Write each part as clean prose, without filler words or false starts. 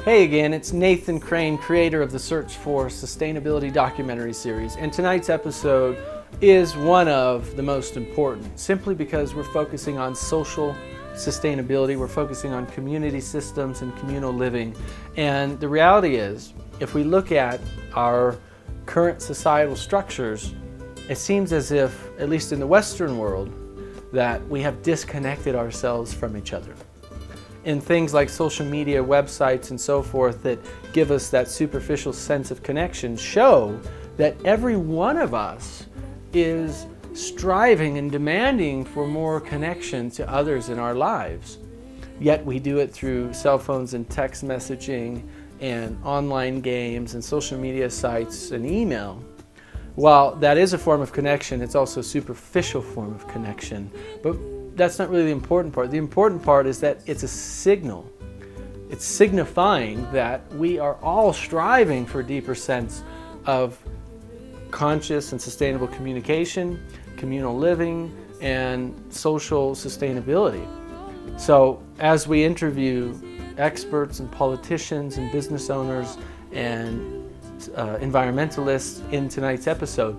Hey again, it's Nathan Crane, creator of the Search for Sustainability documentary series, and tonight's episode is one of the most important, simply because we're focusing on social sustainability, we're focusing on community systems and communal living, and the reality is, if we look at our current societal structures, it seems as if, at least in the Western world, that we have disconnected ourselves from each other. In things like social media, websites, and so forth that give us that superficial sense of connection show that every one of us is striving and demanding for more connection to others in our lives. Yet we do it through cell phones and text messaging and online games and social media sites and email. While that is a form of connection, it's also a superficial form of connection. But that's not really the important part. The important part is that it's a signal. It's signifying that we are all striving for a deeper sense of conscious and sustainable communication, communal living, and social sustainability. So as we interview experts and politicians and business owners and environmentalists in tonight's episode,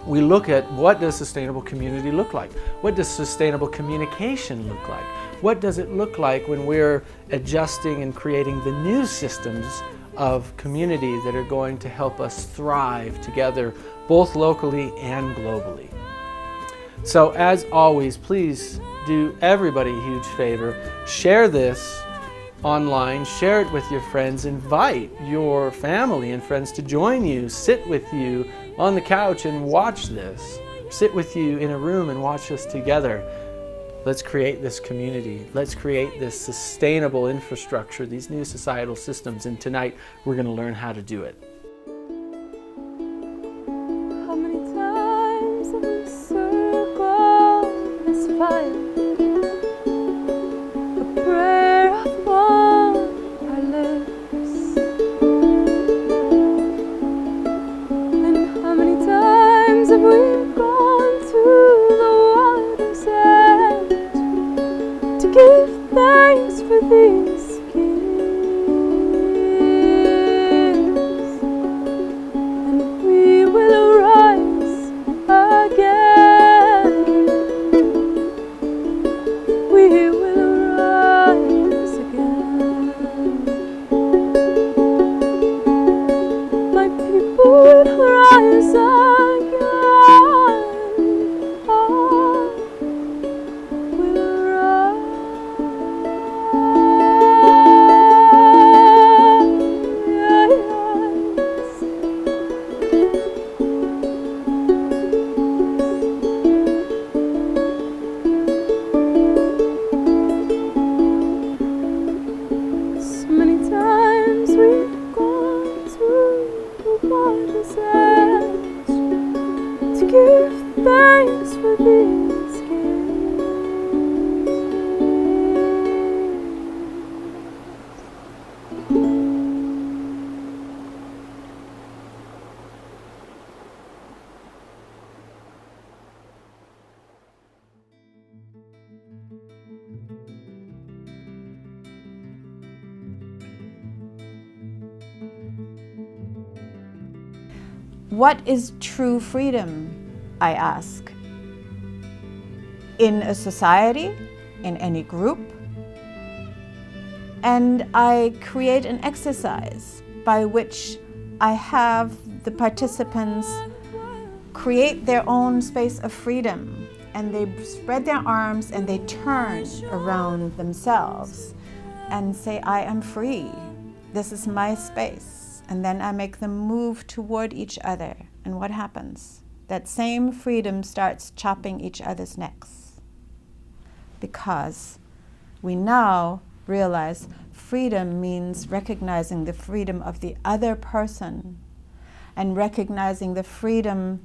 we look at what does sustainable community look like? What does sustainable communication look like? What does it look like when we're adjusting and creating the new systems of community that are going to help us thrive together, both locally and globally? So as always, please do everybody a huge favor. Share this online, share it with your friends, invite your family and friends to join you, sit with you on the couch and watch this. Sit with you in a room and watch us together. Let's create this community. Let's create this sustainable infrastructure, these new societal systems, and tonight we're going to learn how to do it. How many times have we circled this fire? A prayer upon our lips. And how many times have we gone to the water's edge to give thanks for these gifts? And we will rise again. We will rise again. My people will rise again. Oh, will so many times we've gone to the water's edge to give thanks for these gifts. What is true freedom, I ask? In a society, in any group? And I create an exercise by which I have the participants create their own space of freedom, and they spread their arms and they turn around themselves and say, I am free. This is my space. And then I make them move toward each other. And what happens? That same freedom starts chopping each other's necks. Because we now realize freedom means recognizing the freedom of the other person and recognizing the freedom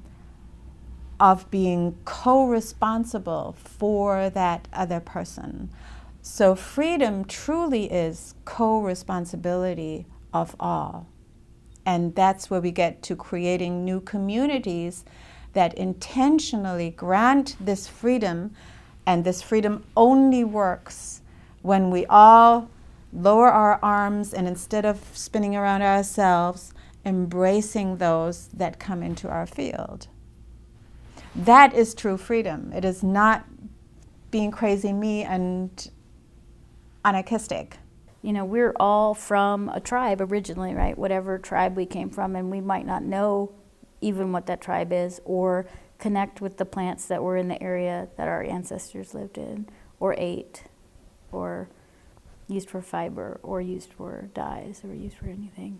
of being co-responsible for that other person. So freedom truly is co-responsibility of all. And that's where we get to creating new communities that intentionally grant this freedom, and this freedom only works when we all lower our arms, and instead of spinning around ourselves, embracing those that come into our field. That is true freedom. It is not being crazy me and anarchistic. You know, we're all from a tribe originally, right? Whatever tribe we came from, and we might not know even what that tribe is, or connect with the plants that were in the area that our ancestors lived in, or ate, or used for fiber, or used for dyes, or used for anything.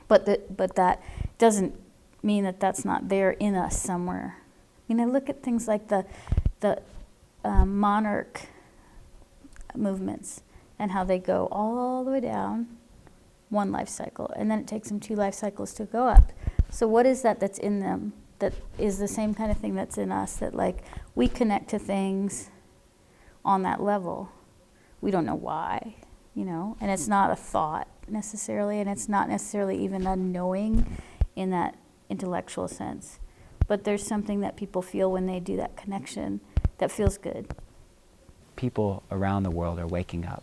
But that doesn't mean that that's not there in us somewhere. I mean, I look at things like the monarch movements and how they go all the way down one life cycle, and then it takes them 2 life cycles to go up. So what is that that's in them that is the same kind of thing that's in us, that like we connect to things on that level? We don't know why, you know, and it's not a thought necessarily, and it's not necessarily even a knowing in that intellectual sense, but there's something that people feel when they do that connection that feels good. People around the world are waking up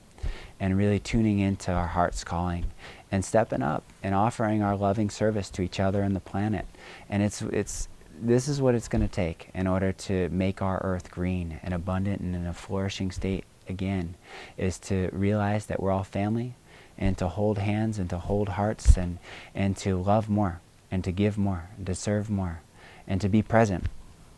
and really tuning into our heart's calling and stepping up and offering our loving service to each other and the planet. And this is what it's going to take in order to make our earth green and abundant and in a flourishing state again, is to realize that we're all family, and to hold hands and to hold hearts, and to love more and to give more and to serve more and to be present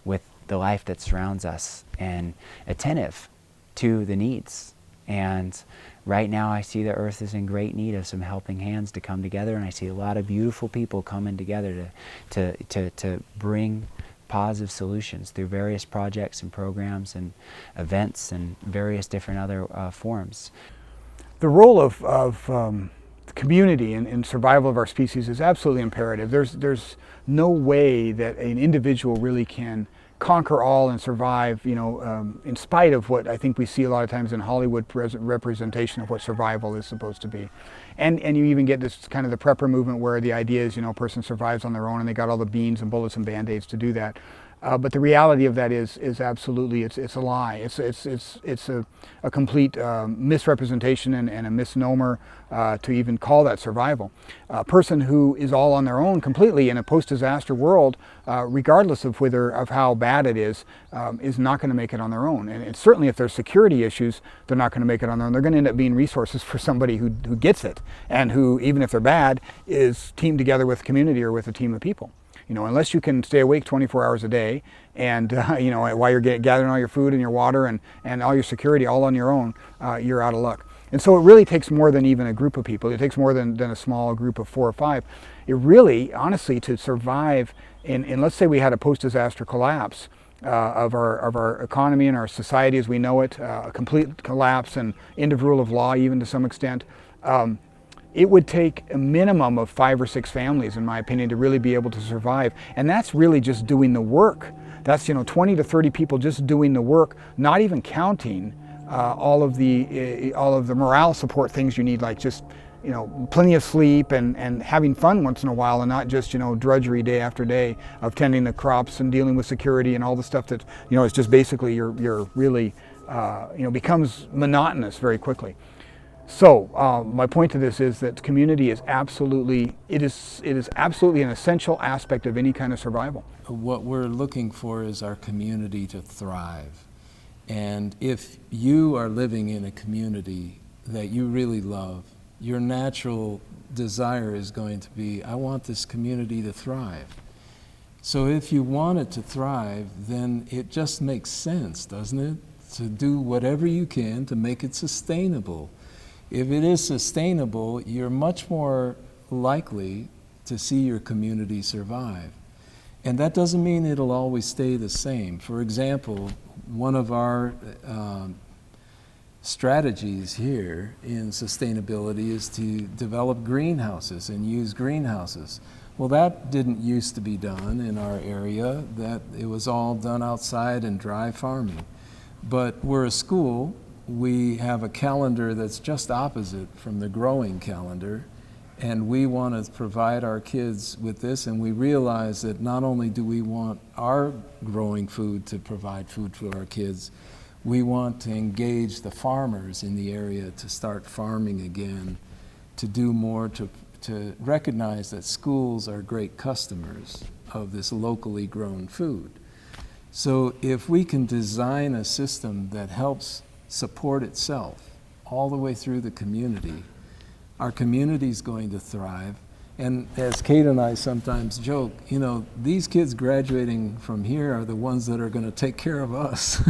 with the life that surrounds us and attentive to the needs. And right now I see the earth is in great need of some helping hands to come together, and I see a lot of beautiful people coming together to bring positive solutions through various projects and programs and events and various different other forms. The role of community in survival of our species is absolutely imperative. There's no way that an individual really can conquer all and survive, you know, in spite of what I think we see a lot of times in Hollywood representation of what survival is supposed to be. And you even get this kind of the prepper movement where the idea is, you know, a person survives on their own and they got all the beans and bullets and band-aids to do that. But the reality of that is absolutely, it's a lie. It's a complete misrepresentation and a misnomer to even call that survival. A person who is all on their own completely in a post-disaster world, regardless of how bad it is not going to make it on their own. And certainly if there's security issues, they're not going to make it on their own. They're going to end up being resources for somebody who gets it, and who, even if they're bad, is teamed together with community or with a team of people. You know, unless you can stay awake 24 hours a day, and you know, while you're gathering all your food and your water and all your security all on your own, you're out of luck. And so it really takes more than even a group of people. It takes more than a small group of 4 or 5. It really, honestly, to survive in let's say we had a post-disaster collapse of our economy and our society as we know it, a complete collapse and end of rule of law even to some extent. It would take a minimum of 5 or 6 families, in my opinion, to really be able to survive. And that's really just doing the work. That's, you know, 20 to 30 people just doing the work, not even counting all of the morale support things you need, like just, you know, plenty of sleep and having fun once in a while, and not just, you know, drudgery day after day of tending the crops and dealing with security and all the stuff that, you know, it's just basically you're really, you know, becomes monotonous very quickly. So my point to this is that community is absolutely, it is absolutely an essential aspect of any kind of survival. What we're looking for is our community to thrive. And if you are living in a community that you really love, your natural desire is going to be, I want this community to thrive. So if you want it to thrive, then it just makes sense, doesn't it? To do whatever you can to make it sustainable. If it is sustainable, you're much more likely to see your community survive. And that doesn't mean it'll always stay the same. For example, one of our strategies here in sustainability is to develop greenhouses and use greenhouses. Well, that didn't used to be done in our area. That it was all done outside and dry farming. But we're a school. We have a calendar that's just opposite from the growing calendar, and we want to provide our kids with this, and we realize that not only do we want our growing food to provide food for our kids, We want to engage the farmers in the area to start farming again, to do more to recognize that schools are great customers of this locally grown food. So if we can design a system that helps support itself all the way through the community, our community is going to thrive. And as Kate and I sometimes joke, you know, these kids graduating from here are the ones that are going to take care of us.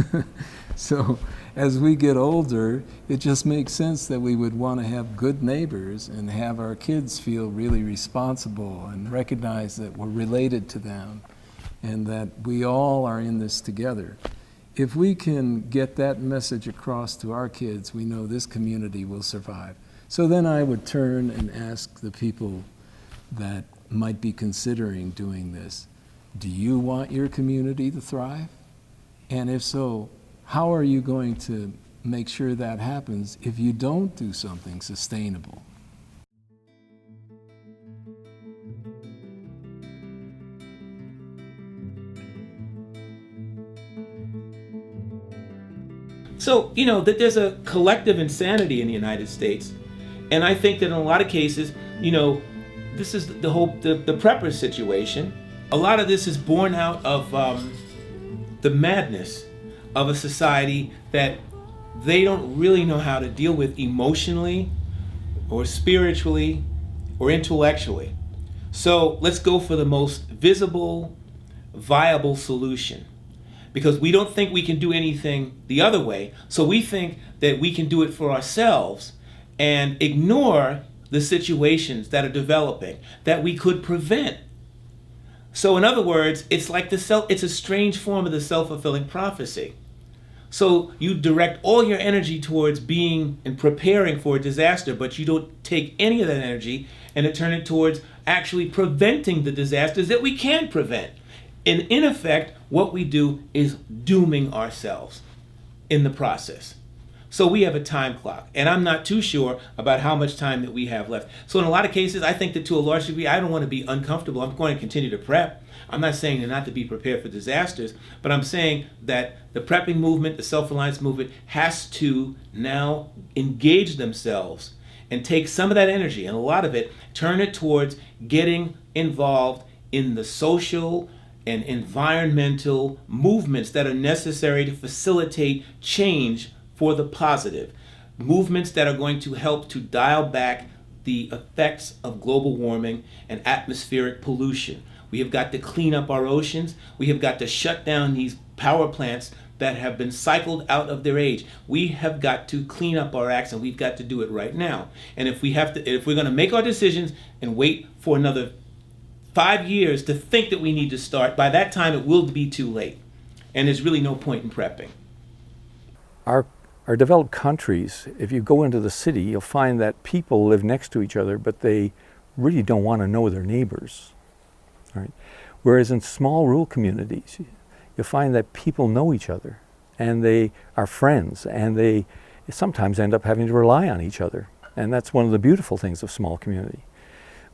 So as we get older, it just makes sense that we would want to have good neighbors and have our kids feel really responsible and recognize that we're related to them and that we all are in this together. If we can get that message across to our kids, we know this community will survive. So then I would turn and ask the people that might be considering doing this, do you want your community to thrive? And if so, how are you going to make sure that happens if you don't do something sustainable? So, you know, that there's a collective insanity in the United States. And I think that in a lot of cases, you know, this is the whole, the prepper situation. A lot of this is born out of the madness of a society that they don't really know how to deal with emotionally or spiritually or intellectually. So let's go for the most visible, viable solution. Because we don't think we can do anything the other way, so we think that we can do it for ourselves and ignore the situations that are developing that we could prevent. So in other words, it's like it's a strange form of the self-fulfilling prophecy. So you direct all your energy towards being and preparing for a disaster, but you don't take any of that energy and turn it towards actually preventing the disasters that we can prevent. And in effect, what we do is dooming ourselves in the process. So we have a time clock, and I'm not too sure about how much time that we have left. So in a lot of cases, I think that to a large degree, I don't want to be uncomfortable. I'm going to continue to prep. I'm not saying not to be prepared for disasters, but I'm saying that the prepping movement, the self-reliance movement, has to now engage themselves and take some of that energy, and a lot of it, turn it towards getting involved in the social and environmental movements that are necessary to facilitate change for the positive. Movements that are going to help to dial back the effects of global warming and atmospheric pollution. We have got to clean up our oceans. We have got to shut down these power plants that have been cycled out of their age. We have got to clean up our acts, and we've got to do it right now. And if we're going to make our decisions and wait for another 5 years to think that we need to start, by that time it will be too late. And there's really no point in prepping. Our developed countries, if you go into the city, you'll find that people live next to each other, but they really don't want to know their neighbors. Right? Whereas in small rural communities, you'll find that people know each other, and they are friends, and they sometimes end up having to rely on each other. And that's one of the beautiful things of small community.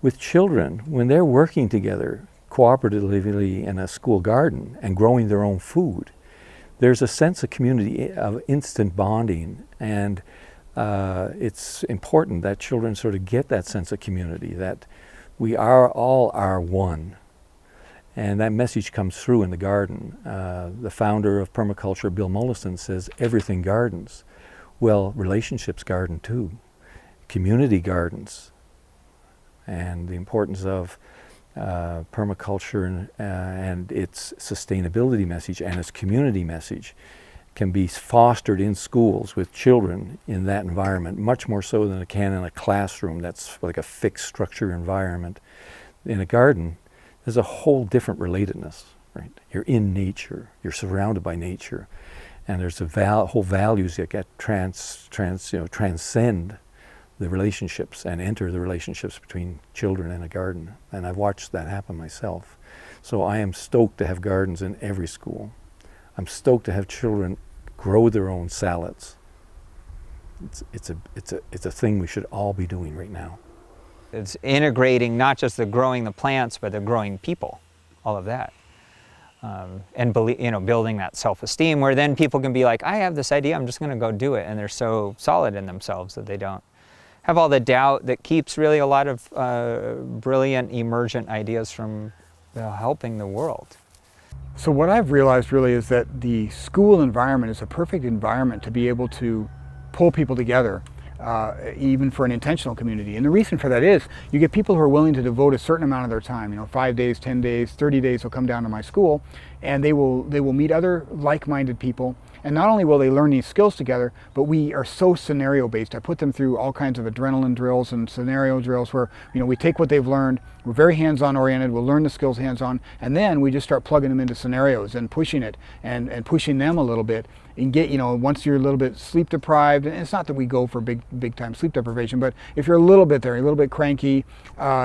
With children, when they're working together cooperatively in a school garden and growing their own food, there's a sense of community, of instant bonding, and it's important that children sort of get that sense of community, that we all are one. And that message comes through in the garden. The founder of permaculture, Bill Mollison, says everything gardens. Well, relationships garden too. Community gardens. And the importance of permaculture and its sustainability message and its community message can be fostered in schools with children in that environment, much more so than it can in a classroom that's like a fixed structure environment. In a garden, there's a whole different relatedness, right? You're in nature, you're surrounded by nature, and there's whole values that get transcend the relationships and enter the relationships between children in a garden. And I've watched that happen myself. So I am stoked to have gardens in every school. I'm stoked to have children grow their own salads. It's a thing we should all be doing right now. It's integrating not just the growing the plants, but the growing people, all of that. and building that self-esteem, where then people can be like, I have this idea, I'm just going to go do it, and they're so solid in themselves that they don't have all the doubt that keeps really a lot of brilliant emergent ideas from helping the world. So what I've realized really is that the school environment is a perfect environment to be able to pull people together, even for an intentional community. And the reason for that is you get people who are willing to devote a certain amount of their time, 5 days, 10 days, 30 days will come down to my school, and they will meet other like-minded people. And not only will they learn these skills together, but we are so scenario based. I put them through all kinds of adrenaline drills and scenario drills where we take what they've learned, we're very hands-on oriented, we'll learn the skills hands-on, and then we just start plugging them into scenarios and pushing it and pushing them a little bit. And get, once you're a little bit sleep deprived, and it's not that we go for big time sleep deprivation, but if you're a little bit there, a little bit cranky,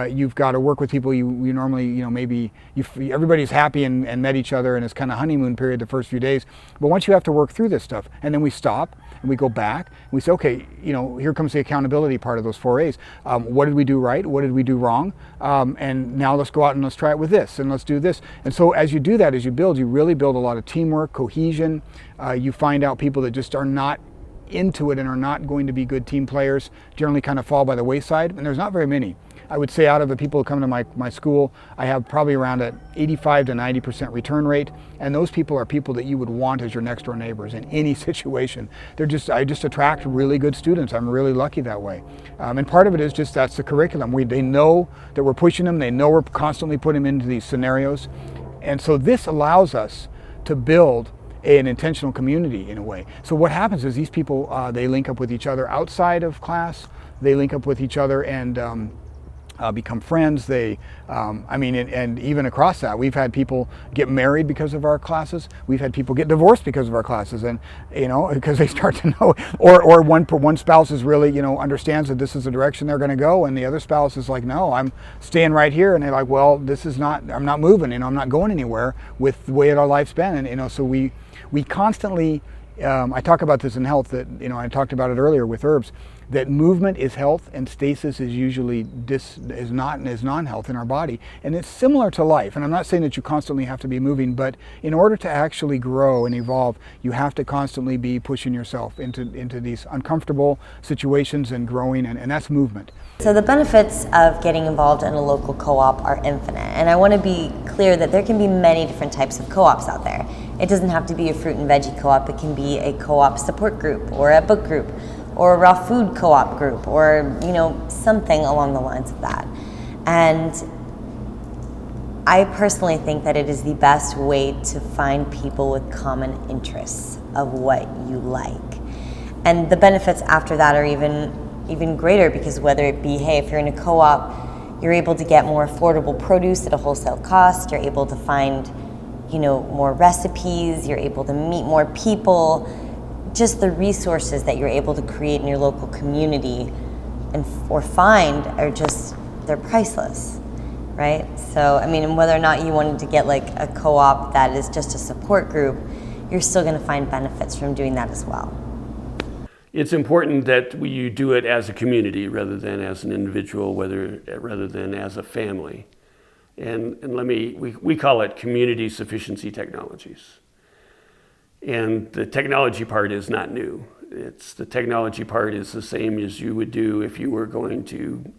you've got to work with people you normally, maybe everybody's happy and met each other, and it's kind of honeymoon period the first few days. But once you have to work through this stuff, and then we stop and we go back and we say, okay, here comes the accountability part of those 4 A's. What did we do right? What did we do wrong? And now let's go out and let's try it with this, and let's do this. And so as you do that, as you build, you really build a lot of teamwork, cohesion. You find out people that just are not into it and are not going to be good team players generally kind of fall by the wayside, and there's not very many. I would say out of the people who come to my school, I have probably around an 85 to 90% return rate, and those people are people that you would want as your next door neighbors in any situation. I just attract really good students. I'm really lucky that way. And part of it is just that's the curriculum. They know that we're pushing them, they know we're constantly putting them into these scenarios, and so this allows us to build an intentional community in a way. So what happens is these people, they link up with each other outside of class, they link up with each other and become friends. And even across that, we've had people get married because of our classes. We've had people get divorced because of our classes, and because they start to know, or one spouse is really understands that this is the direction they're going to go, and the other spouse is like, no, I'm staying right here, and they're like, well, I'm not moving, I'm not going anywhere with the way our life's been, and so we constantly. I talk about this in health, that I talked about it earlier with herbs, that movement is health and stasis is usually non-health in our body. And it's similar to life. And I'm not saying that you constantly have to be moving, but in order to actually grow and evolve, you have to constantly be pushing yourself into these uncomfortable situations and growing, and that's movement. So the benefits of getting involved in a local co-op are infinite. And I want to be clear that there can be many different types of co-ops out there. It doesn't have to be a fruit and veggie co-op. It can be a co-op support group or a book group or a raw food co-op group or, something along the lines of that. And I personally think that it is the best way to find people with common interests of what you like. And the benefits after that are even greater, because whether it be, hey, if you're in a co-op, you're able to get more affordable produce at a wholesale cost, you're able to find more recipes, you're able to meet more people. Just the resources that you're able to create in your local community or find they're priceless, right? So, and whether or not you wanted to get like a co-op that is just a support group, you're still gonna find benefits from doing that as well. It's important that you do it as a community rather than as an individual, rather than as a family. And we call it community sufficiency technologies. And the technology part is not new. The technology part is the same as you would do if you were going to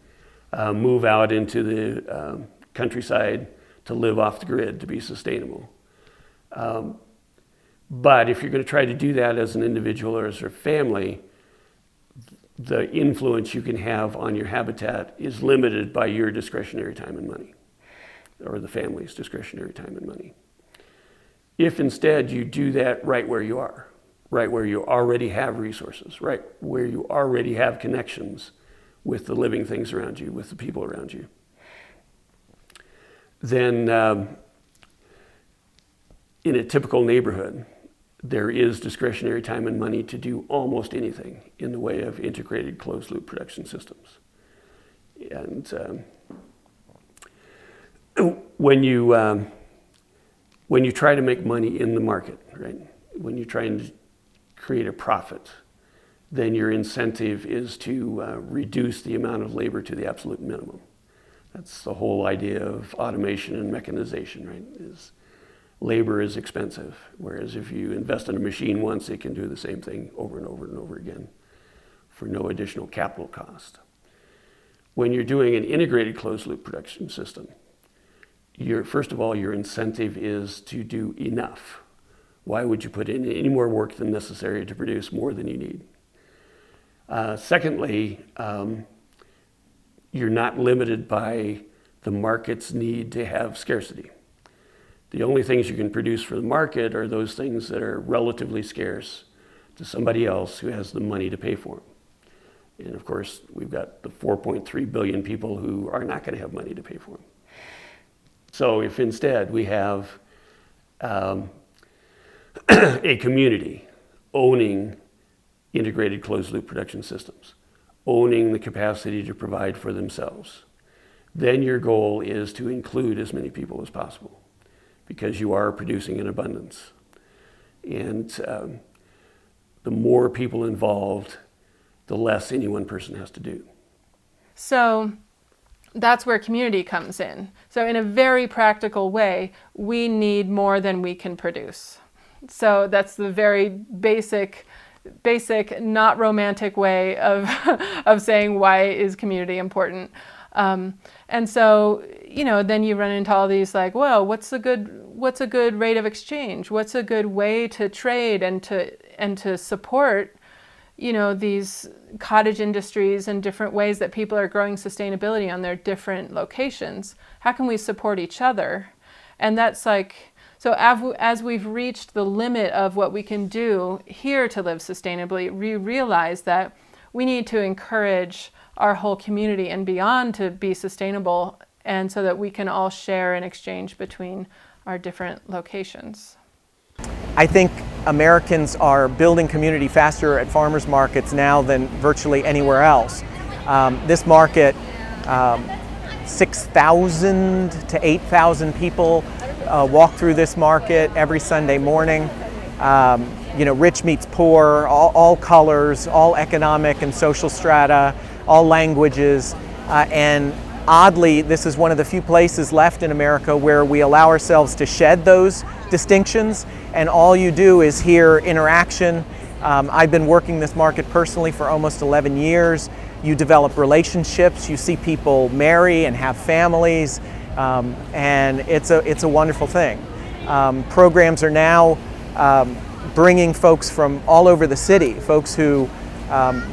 move out into the countryside to live off the grid to be sustainable. But if you're going to try to do that as an individual or as a family, the influence you can have on your habitat is limited by your discretionary time and money, or the family's discretionary time and money. If instead you do that right where you are, right where you already have resources, right where you already have connections with the living things around you, with the people around you, then in a typical neighborhood, there is discretionary time and money to do almost anything in the way of integrated closed-loop production systems. And when you try to make money in the market, right? When you're trying to create a profit, then your incentive is to reduce the amount of labor to the absolute minimum. That's the whole idea of automation and mechanization, right? Is labor is expensive. Whereas if you invest in a machine once, it can do the same thing over and over and over again for no additional capital cost. When you're doing an integrated closed loop production system, first of all, your incentive is to do enough. Why would you put in any more work than necessary to produce more than you need? Secondly, you're not limited by the market's need to have scarcity. The only things you can produce for the market are those things that are relatively scarce to somebody else who has the money to pay for them. And of course, we've got the 4.3 billion people who are not going to have money to pay for them. So if instead we have a community owning integrated closed loop production systems, owning the capacity to provide for themselves, then your goal is to include as many people as possible because you are producing in abundance. And the more people involved, the less any one person has to do. So that's where community comes in. So in a very practical way, we need more than we can produce. So that's the very basic, not romantic way of of saying why is community important. And so, then you run into all these like, well, what's a good rate of exchange? What's a good way to trade and to support, these cottage industries and different ways that people are growing sustainability on their different locations? How can we support each other? And that's like, so as we've reached the limit of what we can do here to live sustainably, we realize that we need to encourage our whole community and beyond to be sustainable, and so that we can all share and exchange between our different locations. I think Americans are building community faster at farmers markets now than virtually anywhere else. This market, 6,000 to 8,000 people walk through this market every Sunday morning. Rich meets poor, all colors, all economic and social strata, all languages, and oddly, this is one of the few places left in America where we allow ourselves to shed those distinctions, and all you do is hear interaction. I've been working this market personally for almost 11 years. You develop relationships, you see people marry and have families, and it's a wonderful thing. Programs are now bringing folks from all over the city, folks who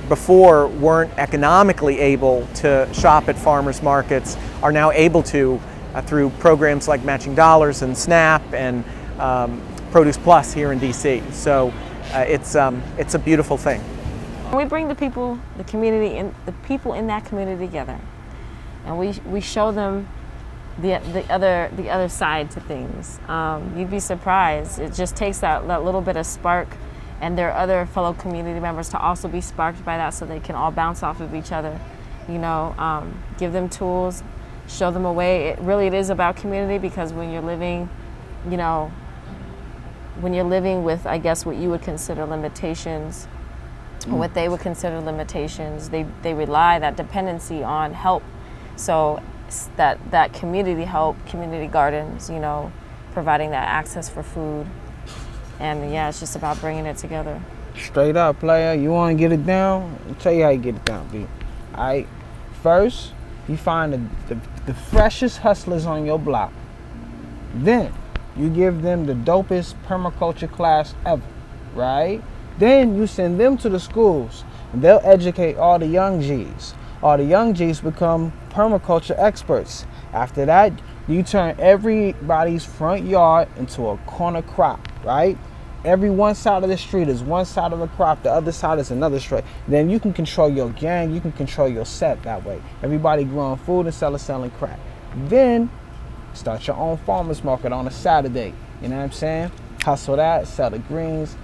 before weren't economically able to shop at farmers markets are now able to through programs like Matching Dollars and SNAP and Produce Plus here in DC. So it's a beautiful thing. We bring the people, the community, and the people in that community together, and we show them the other side to things. You'd be surprised. It just takes that little bit of spark, and their other fellow community members to also be sparked by that, so they can all bounce off of each other. Give them tools, show them a way. It is about community, because when you're living, with, I guess, what you would consider limitations, or what they would consider limitations, they rely that dependency on help. So that community help, community gardens, providing that access for food. And yeah, it's just about bringing it together. Straight up, player, you want to get it down? I'll tell you how you get it down, B. All right, first, you find the freshest hustlers on your block. Then, you give them the dopest permaculture class ever, right? Then, you send them to the schools, and they'll educate all the young G's. All the young G's become permaculture experts. After that, you turn everybody's front yard into a corner crop, right? Every one side of the street is one side of the crop, the other side is another street. Then you can control your gang, you can control your set that way. Everybody growing food and selling crack. Then, start your own farmer's market on a Saturday. You know what I'm saying? Hustle that, sell the greens.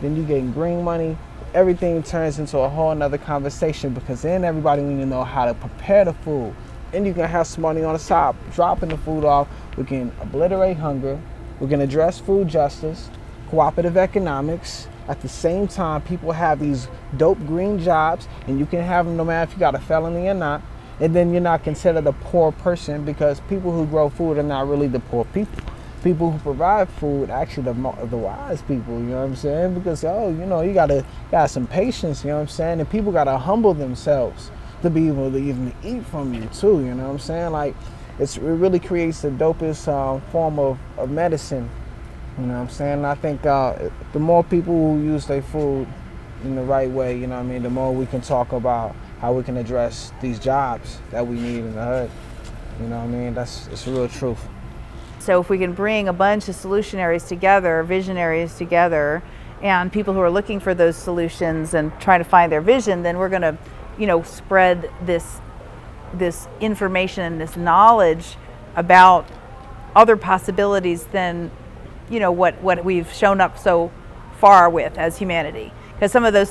Then you getting green money. Everything turns into a whole nother conversation, because then everybody need to know how to prepare the food. Then you can have some money on the side, dropping the food off. We can obliterate hunger. We can address food justice, cooperative economics. At the same time, people have these dope green jobs, and you can have them no matter if you got a felony or not. And then you're not considered a poor person, because people who grow food are not really the poor people. people who provide food actually the wise people, you know what I'm saying? Because, you got some patience, you know what I'm saying? And people got to humble themselves to be able to even eat from you too, you know what I'm saying? Like, it really creates the dopest form of medicine, you know what I'm saying? And I think the more people who use their food in the right way, you know what I mean, the more we can talk about how we can address these jobs that we need in the hood. You know what I mean? It's the real truth. So if we can bring a bunch of solutionaries together, visionaries together, and people who are looking for those solutions and trying to find their vision, then we're going to, spread this information and this knowledge about other possibilities than, what we've shown up so far with as humanity. Because some of those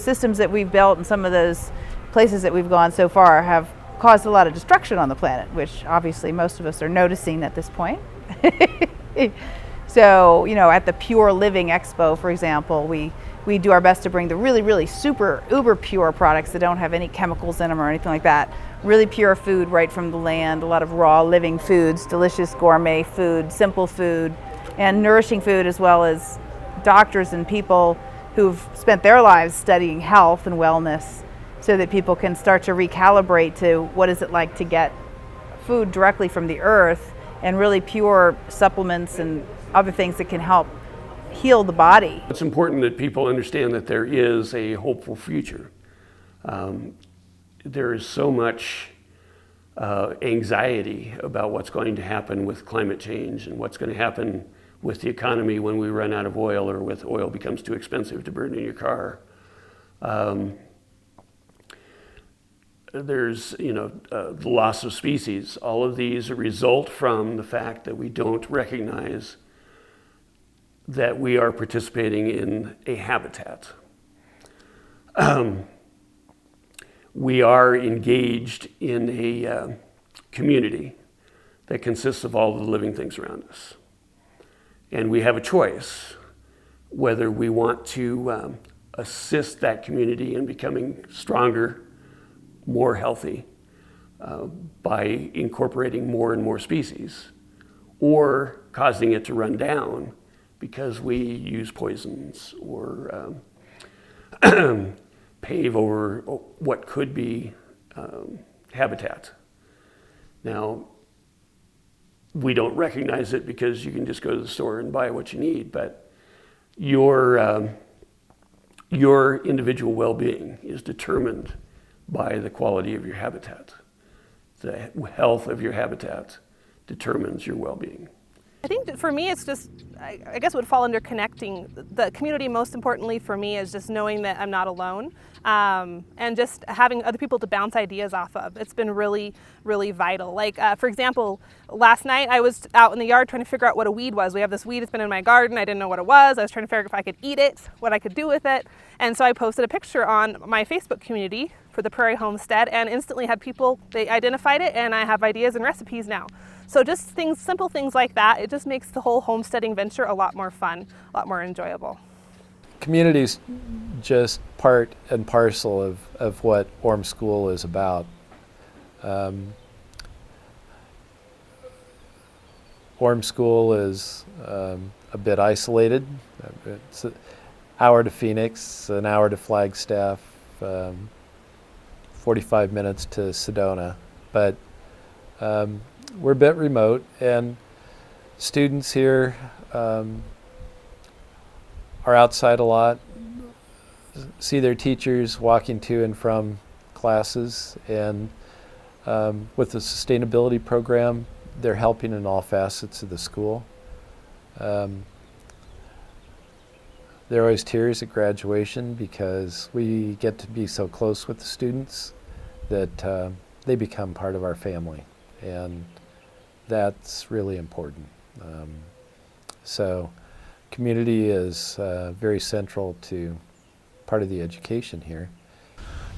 systems that we've built and some of those places that we've gone so far have caused a lot of destruction on the planet, which obviously most of us are noticing at this point. So, at the Pure Living Expo, for example, we do our best to bring the really, really super uber pure products that don't have any chemicals in them or anything like that. Really pure food right from the land, a lot of raw living foods, delicious gourmet food, simple food, and nourishing food, as well as doctors and people who've spent their lives studying health and wellness, so that people can start to recalibrate to what is it like to get food directly from the earth and really pure supplements and other things that can help heal the body. It's important that people understand that there is a hopeful future. There is so much anxiety about what's going to happen with climate change and what's going to happen with the economy when we run out of oil, or with oil becomes too expensive to burn in your car. There's, the loss of species. All of these result from the fact that we don't recognize that we are participating in a habitat. We are engaged in a community that consists of all the living things around us. And we have a choice whether we want to assist that community in becoming stronger, more healthy, by incorporating more and more species, or causing it to run down because we use poisons or pave over what could be habitat. Now, we don't recognize it because you can just go to the store and buy what you need, but your individual well-being is determined by the quality of your habitat. The health of your habitat determines your well-being. I think that for me, it's just, I guess it would fall under connecting. The community, most importantly for me, is just knowing that I'm not alone, and just having other people to bounce ideas off of. It's been really, really vital. Like, for example, last night I was out in the yard trying to figure out what a weed was. We have this weed that's been in my garden. I didn't know what it was. I was trying to figure out if I could eat it, what I could do with it. And so I posted a picture on my Facebook community for the Prairie Homestead, and instantly had people, they identified it, and I have ideas and recipes now. So just things, simple things like that, it just makes the whole homesteading venture a lot more fun, a lot more enjoyable. Community's just part and parcel of what Orm School is about. Orm School is a bit isolated. It's an hour to Phoenix, an hour to Flagstaff, 45 minutes to Sedona, but we're a bit remote, and students here are outside a lot, see their teachers walking to and from classes, and with the sustainability program, they're helping in all facets of the school. There are always tears at graduation because we get to be so close with the students that they become part of our family, and that's really important. So community is very central to part of the education here.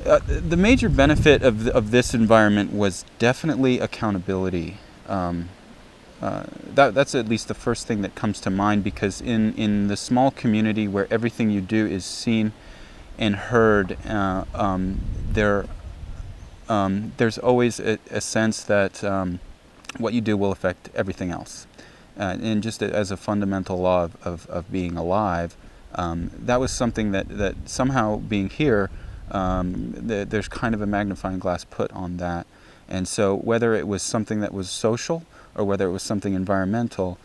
The major benefit of this environment was definitely accountability. That's at least the first thing that comes to mind, because in the small community where everything you do is seen and heard, there's always a sense that what you do will affect everything else. and just as a fundamental law of being alive, that was something that somehow being here, there's kind of a magnifying glass put on that. And so whether it was something that was social or whether it was something environmental,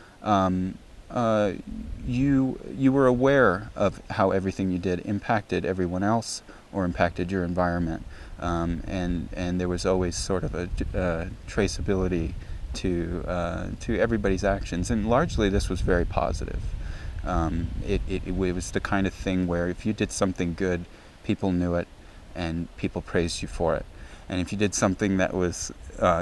you were aware of how everything you did impacted everyone else or impacted your environment, and there was always sort of a traceability to everybody's actions, and largely this was very positive. It was the kind of thing where if you did something good, people knew it and people praised you for it, and if you did something that was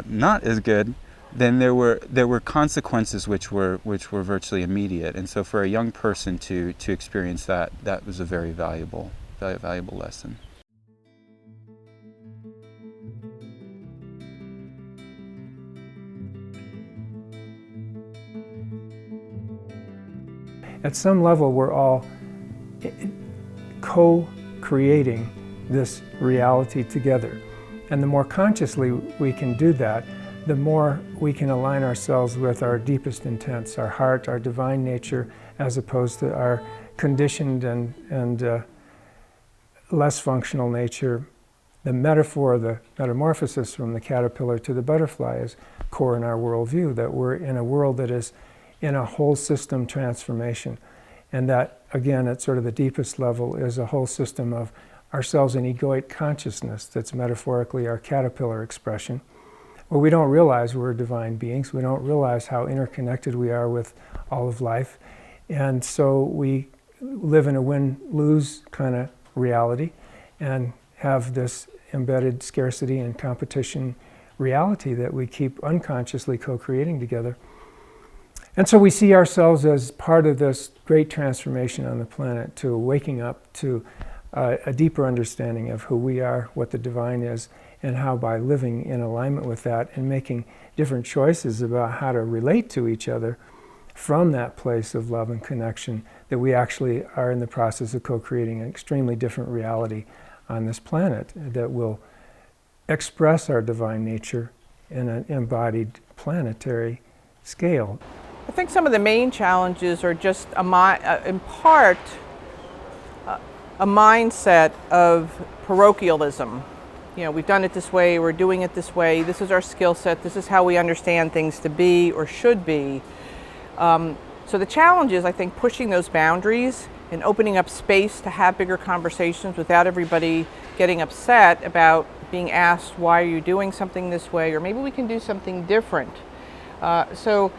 not as good, then there were consequences which were virtually immediate. And so for a young person to experience that was a very valuable lesson. At some level, we're all co-creating this reality together. And the more consciously we can do that, the more we can align ourselves with our deepest intents, our heart, our divine nature, as opposed to our conditioned and less functional nature. The metaphor, the metamorphosis from the caterpillar to the butterfly is core in our worldview, that we're in a world that is in a whole system transformation. And that, again, at sort of the deepest level, is a whole system of ourselves in egoic consciousness that's metaphorically our caterpillar expression. Well, we don't realize we're divine beings. We don't realize how interconnected we are with all of life. And so we live in a win-lose kind of reality and have this embedded scarcity and competition reality that we keep unconsciously co-creating together. And so we see ourselves as part of this great transformation on the planet, to waking up to a deeper understanding of who we are, what the divine is, and how by living in alignment with that and making different choices about how to relate to each other from that place of love and connection, that we actually are in the process of co-creating an extremely different reality on this planet that will express our divine nature in an embodied planetary scale. I think some of the main challenges are just in part a mindset of parochialism. You know, we've done it this way, we're doing it this way, this is our skill set, this is how we understand things to be or should be. So the challenge is, I think, pushing those boundaries and opening up space to have bigger conversations without everybody getting upset about being asked, why are you doing something this way, or maybe we can do something different. And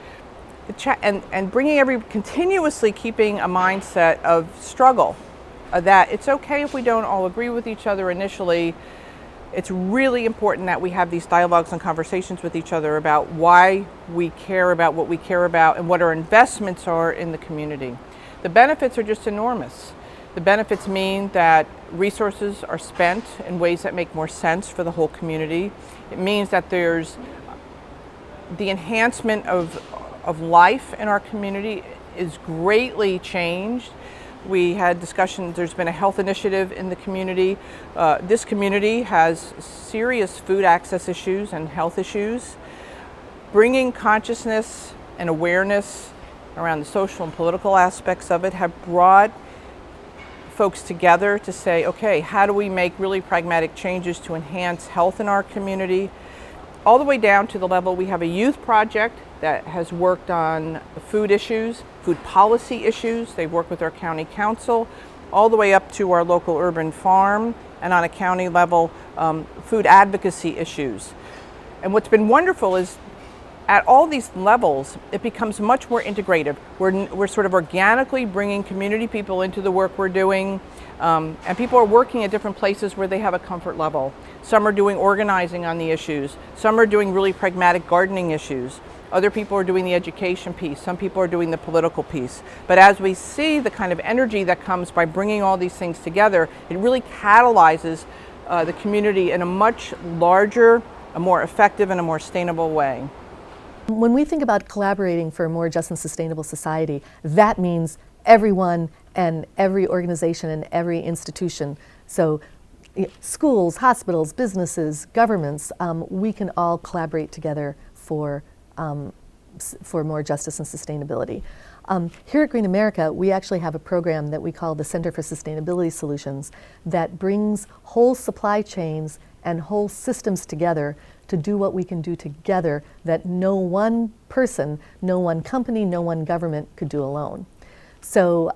bringing continuously keeping a mindset of struggle, that it's okay if we don't all agree with each other initially. It's really important that we have these dialogues and conversations with each other about why we care about what we care about and what our investments are in the community. The benefits are just enormous. The benefits mean that resources are spent in ways that make more sense for the whole community. It means that there's the enhancement of life in our community is greatly changed. We had discussions, there's been a health initiative in the community. This community has serious food access issues and health issues. Bringing consciousness and awareness around the social and political aspects of it have brought folks together to say, okay, how do we make really pragmatic changes to enhance health in our community? All the way down to the level, we have a youth project that has worked on food issues, food policy issues. They've worked with our county council, all the way up to our local urban farm, and on a county level, food advocacy issues. And what's been wonderful is at all these levels, it becomes much more integrative. We're sort of organically bringing community people into the work we're doing, and people are working at different places where they have a comfort level. Some are doing organizing on the issues. Some are doing really pragmatic gardening issues. Other people are doing the education piece. Some people are doing the political piece. But as we see the kind of energy that comes by bringing all these things together, it really catalyzes the community in a much larger, a more effective, and a more sustainable way. When we think about collaborating for a more just and sustainable society, that means everyone and every organization and every institution. So schools, hospitals, businesses, governments, we can all collaborate together for for more justice and sustainability. Here at Green America, we actually have a program that we call the Center for Sustainability Solutions that brings whole supply chains and whole systems together to do what we can do together that no one person, no one company, no one government could do alone. So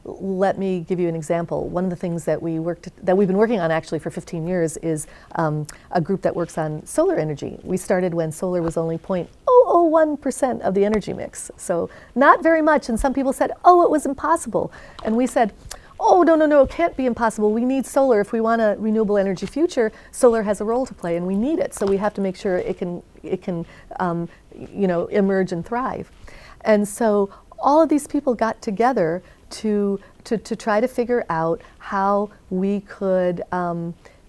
let me give you an example. One of the things that we've been working on actually for 15 years is a group that works on solar energy. We started when solar was only 0.001% of the energy mix. So not very much, and some people said, oh, it was impossible. And we said, oh, no, it can't be impossible. We need solar. If we want a renewable energy future, solar has a role to play and we need it. So we have to make sure it can emerge and thrive. And so all of these people got together to try to figure out how we could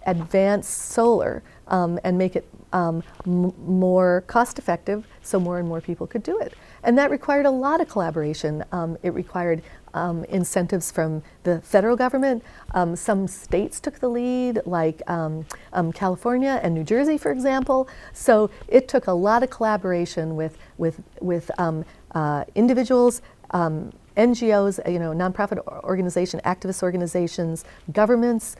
advance solar and make it more cost effective so more and more people could do it. And that required a lot of collaboration. It required incentives from the federal government. Some states took the lead, like California and New Jersey, for example. So it took a lot of collaboration with individuals, NGOs, nonprofit organization, activist organizations, governments,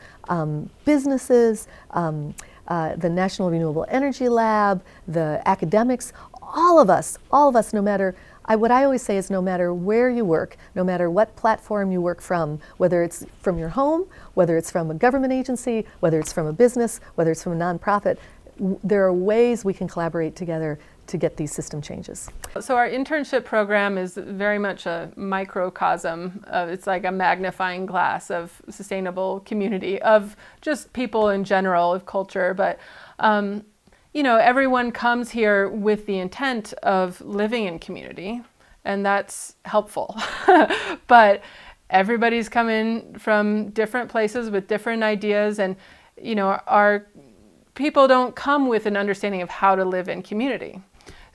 businesses, the National Renewable Energy Lab, the academics, all of us, no matter, what I always say is no matter where you work, no matter what platform you work from, whether it's from your home, whether it's from a government agency, whether it's from a business, whether it's from a nonprofit, there are ways we can collaborate together to get these system changes. So our internship program is very much a microcosm of, it's like a magnifying glass of sustainable community, of just people in general, of culture, but everyone comes here with the intent of living in community, and that's helpful. But everybody's coming from different places with different ideas, and our people don't come with an understanding of how to live in community.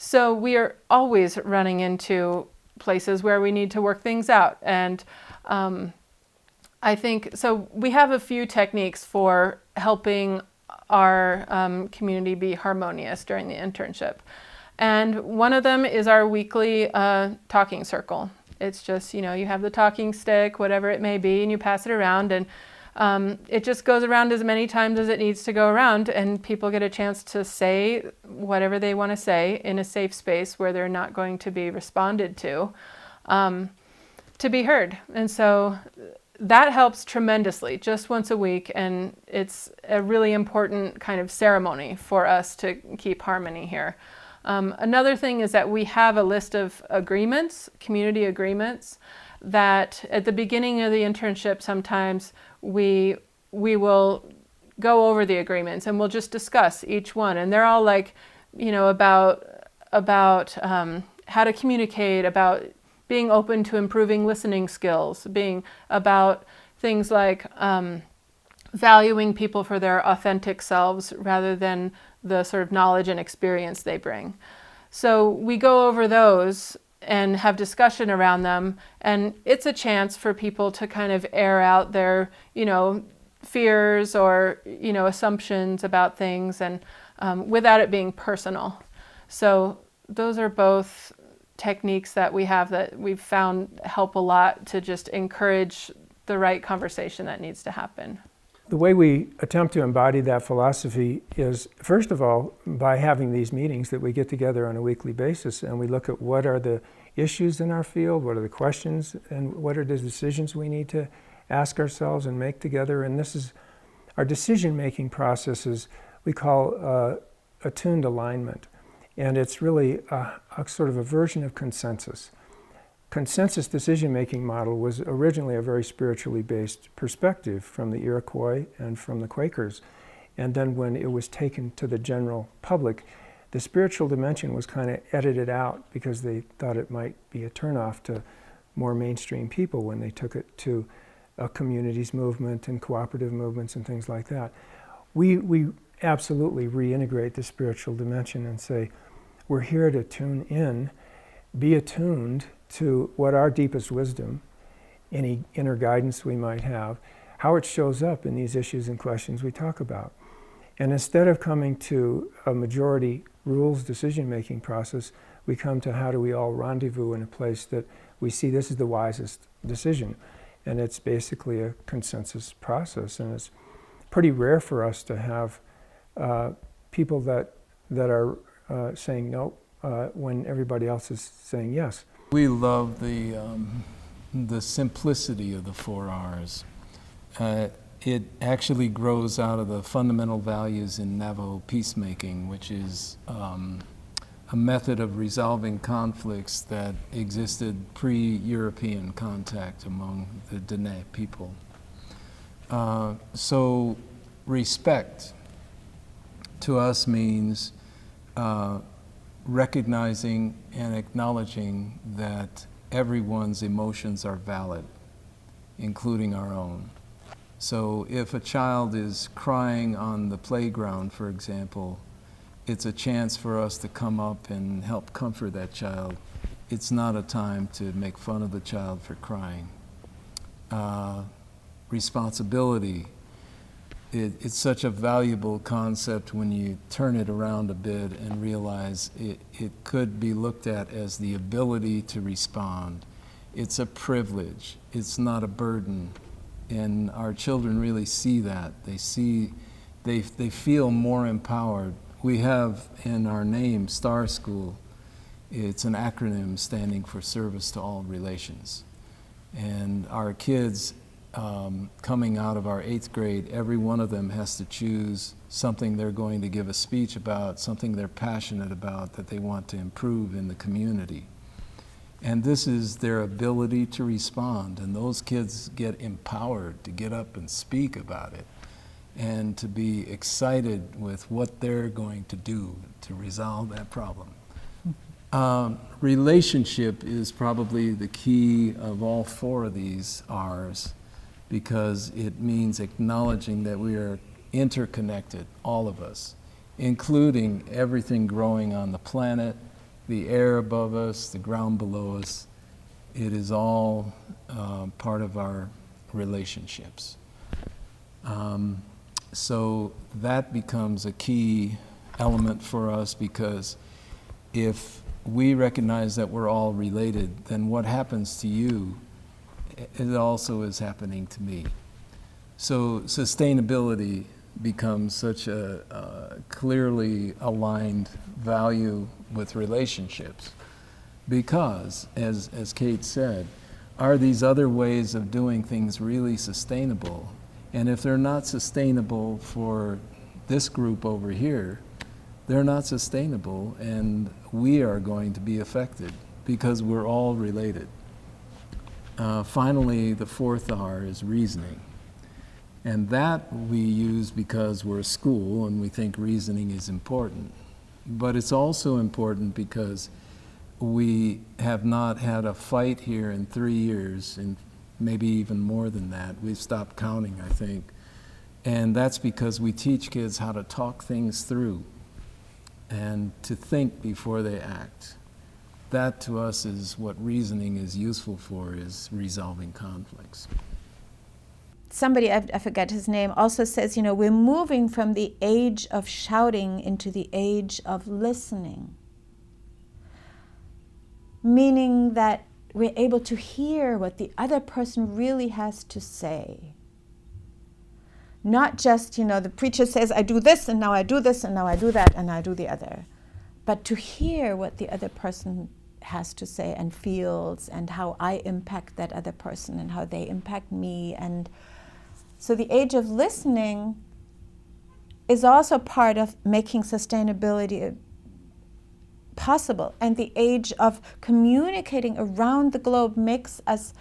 So we are always running into places where we need to work things out. And I think, so we have a few techniques for helping our community be harmonious during the internship. And one of them is our weekly talking circle. It's just, you have the talking stick, whatever it may be, and you pass it around, and it just goes around as many times as it needs to go around, and people get a chance to say whatever they want to say in a safe space where they're not going to be responded to be heard. And so that helps tremendously, just once a week, and it's a really important kind of ceremony for us to keep harmony here. Another thing is that we have a list of agreements, community agreements, that at the beginning of the internship sometimes we will go over the agreements and we'll just discuss each one, and they're all like, about how to communicate, about being open to improving listening skills, being about things like valuing people for their authentic selves rather than the sort of knowledge and experience they bring. So we go over those and have discussion around them, and it's a chance for people to kind of air out their, fears or, assumptions about things, and without it being personal. So those are both techniques that we have that we've found help a lot to just encourage the right conversation that needs to happen. The way we attempt to embody that philosophy is, first of all, by having these meetings that we get together on a weekly basis, and we look at what are the issues in our field, what are the questions, and what are the decisions we need to ask ourselves and make together. And this is our decision-making processes we call attuned alignment. And it's really a sort of a version of consensus. Consensus decision-making model was originally a very spiritually based perspective from the Iroquois and from the Quakers. And then when it was taken to the general public, the spiritual dimension was kind of edited out because they thought it might be a turnoff to more mainstream people when they took it to a communities movement and cooperative movements and things like that. We absolutely reintegrate the spiritual dimension and say, we're here to tune in, be attuned to what our deepest wisdom, any inner guidance we might have, how it shows up in these issues and questions we talk about. And instead of coming to a majority rules decision-making process, we come to how do we all rendezvous in a place that we see this is the wisest decision. And it's basically a consensus process, and it's pretty rare for us to have people that are saying no when everybody else is saying yes. We love the simplicity of the 4 R's. It actually grows out of the fundamental values in Navajo peacemaking, which is a method of resolving conflicts that existed pre-European contact among the Dene people. So respect to us means recognizing and acknowledging that everyone's emotions are valid, including our own. So if a child is crying on the playground, for example, it's a chance for us to come up and help comfort that child. It's not a time to make fun of the child for crying. Responsibility. It's such a valuable concept when you turn it around a bit and realize it could be looked at as the ability to respond. It's a privilege. It's not a burden. And our children really see that. They feel more empowered. We have in our name, STAR School, it's an acronym standing for Service to All Relations. And our kids coming out of our 8th grade, every one of them has to choose something they're going to give a speech about, something they're passionate about that they want to improve in the community. And this is their ability to respond, and those kids get empowered to get up and speak about it and to be excited with what they're going to do to resolve that problem. Relationship is probably the key of all 4 of these R's, because it means acknowledging that we are interconnected, all of us, including everything growing on the planet, the air above us, the ground below us. It is all part of our relationships. So that becomes a key element for us, because if we recognize that we're all related, then what happens to you, it also is happening to me. So sustainability becomes such a clearly aligned value with relationships, because, as Kate said, are these other ways of doing things really sustainable? And if they're not sustainable for this group over here, they're not sustainable, and we are going to be affected because we're all related. Finally, the 4th R is reasoning. And that we use because we're a school and we think reasoning is important. But it's also important because we have not had a fight here in 3 years, and maybe even more than that. We've stopped counting, I think. And that's because we teach kids how to talk things through and to think before they act. That to us is what reasoning is useful for, is resolving conflicts. Somebody, I forget his name, also says, you know, we're moving from the age of shouting into the age of listening. Meaning that we're able to hear what the other person really has to say. Not just, you know, the preacher says, I do this, and now I do this, and now I do that, and I do the other. But to hear what the other person has to say and feels, and how I impact that other person, and how they impact me. And so the age of listening is also part of making sustainability possible. And the age of communicating around the globe makes us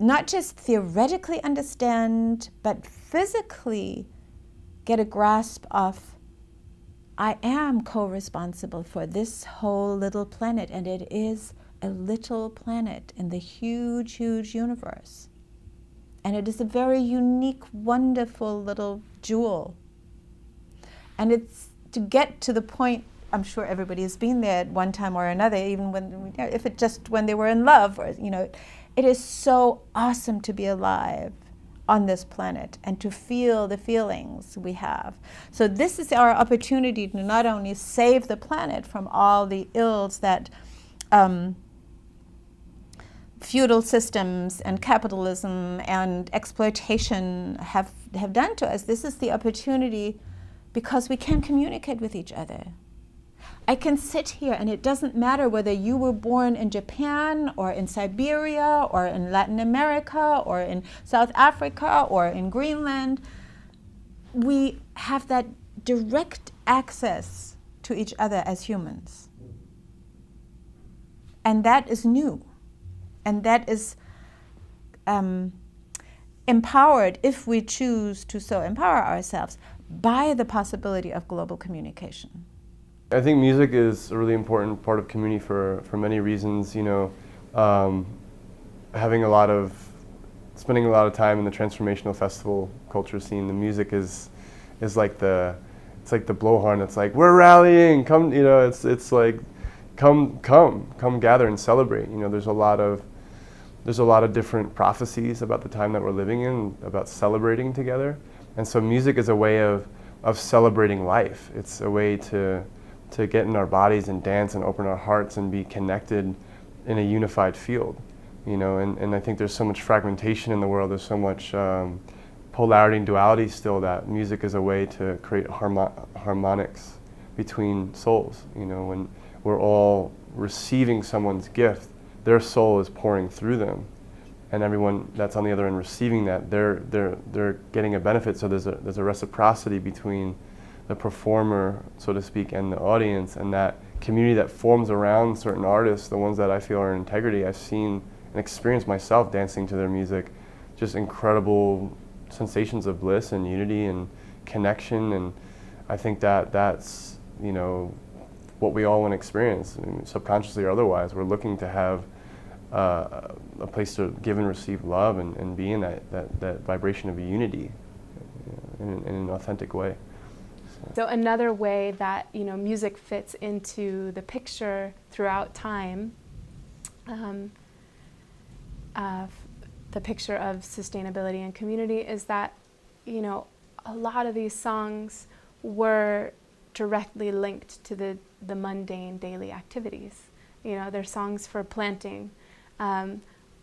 not just theoretically understand, but physically get a grasp of, I am co-responsible for this whole little planet, and it is a little planet in the huge, huge universe. And it is a very unique, wonderful little jewel. And it's to get to the point, I'm sure everybody has been there at one time or another, even when, if it just when they were in love, or, you know, it is so awesome to be alive on this planet and to feel the feelings we have. So this is our opportunity to not only save the planet from all the ills that feudal systems and capitalism and exploitation have done to us. This is the opportunity because we can communicate with each other. I can sit here and it doesn't matter whether you were born in Japan or in Siberia or in Latin America or in South Africa or in Greenland. We have that direct access to each other as humans. And that is new. And that is empowered, if we choose to so empower ourselves, by the possibility of global communication. I think music is a really important part of community for many reasons. You know, spending a lot of time in the transformational festival culture scene. The music is like the blowhorn. It's like, we're rallying. Come, you know. It's like, come gather and celebrate. You know, there's a lot of different prophecies about the time that we're living in, about celebrating together. And so music is a way of celebrating life. It's a way to get in our bodies and dance and open our hearts and be connected in a unified field, you know, and I think there's so much fragmentation in the world, there's so much polarity and duality still, that music is a way to create harmonics between souls, you know, when we're all receiving someone's gift, their soul is pouring through them, and everyone that's on the other end receiving that, they're getting a benefit, so there's a reciprocity between the performer, so to speak, and the audience, and that community that forms around certain artists, the ones that I feel are in integrity. I've seen and experienced myself dancing to their music, just incredible sensations of bliss and unity and connection, and I think that's, you know, what we all want to experience, I mean, subconsciously or otherwise. We're looking to have a place to give and receive love and be in that vibration of unity, you know, in an authentic way. So another way that, you know, music fits into the picture throughout time, the picture of sustainability and community, is that, you know, a lot of these songs were directly linked to the mundane daily activities. You know, they're songs for planting. I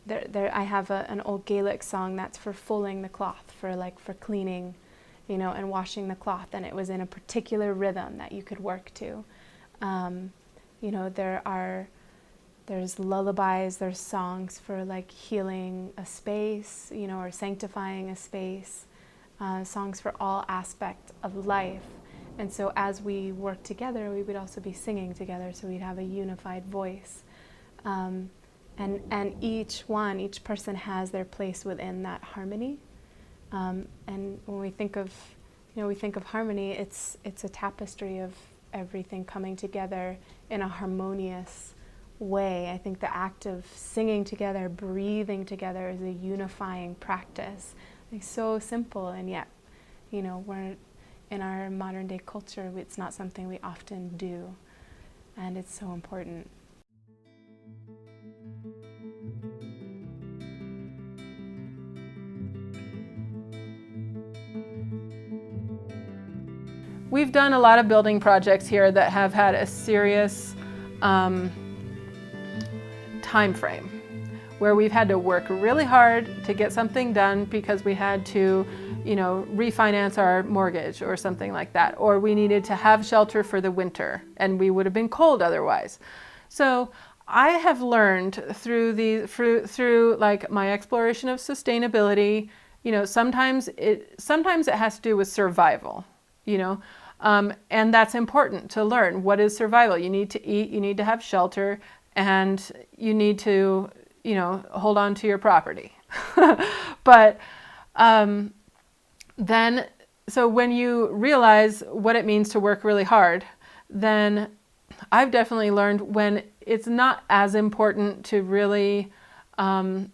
have an old Gaelic song that's for fulling the cloth, for cleaning, you know, and washing the cloth, and it was in a particular rhythm that you could work to. You know, there's lullabies, there's songs for like healing a space, you know, or sanctifying a space, songs for all aspects of life. And so as we work together, we would also be singing together, so we'd have a unified voice. And each person has their place within that harmony. And when we think of, you know, we think of harmony, it's a tapestry of everything coming together in a harmonious way. I think the act of singing together, breathing together is a unifying practice. It's so simple, and yet, you know, we're in our modern day culture, it's not something we often do, and it's so important. We've done a lot of building projects here that have had a serious time frame, where we've had to work really hard to get something done because we had to, you know, refinance our mortgage or something like that, or we needed to have shelter for the winter and we would have been cold otherwise. So I have learned through like my exploration of sustainability, you know, sometimes it has to do with survival, you know, and that's important to learn. What is survival? You need to eat, you need to have shelter, and you need to, you know, hold on to your property. But then, so when you realize what it means to work really hard, then I've definitely learned when it's not as important to really harm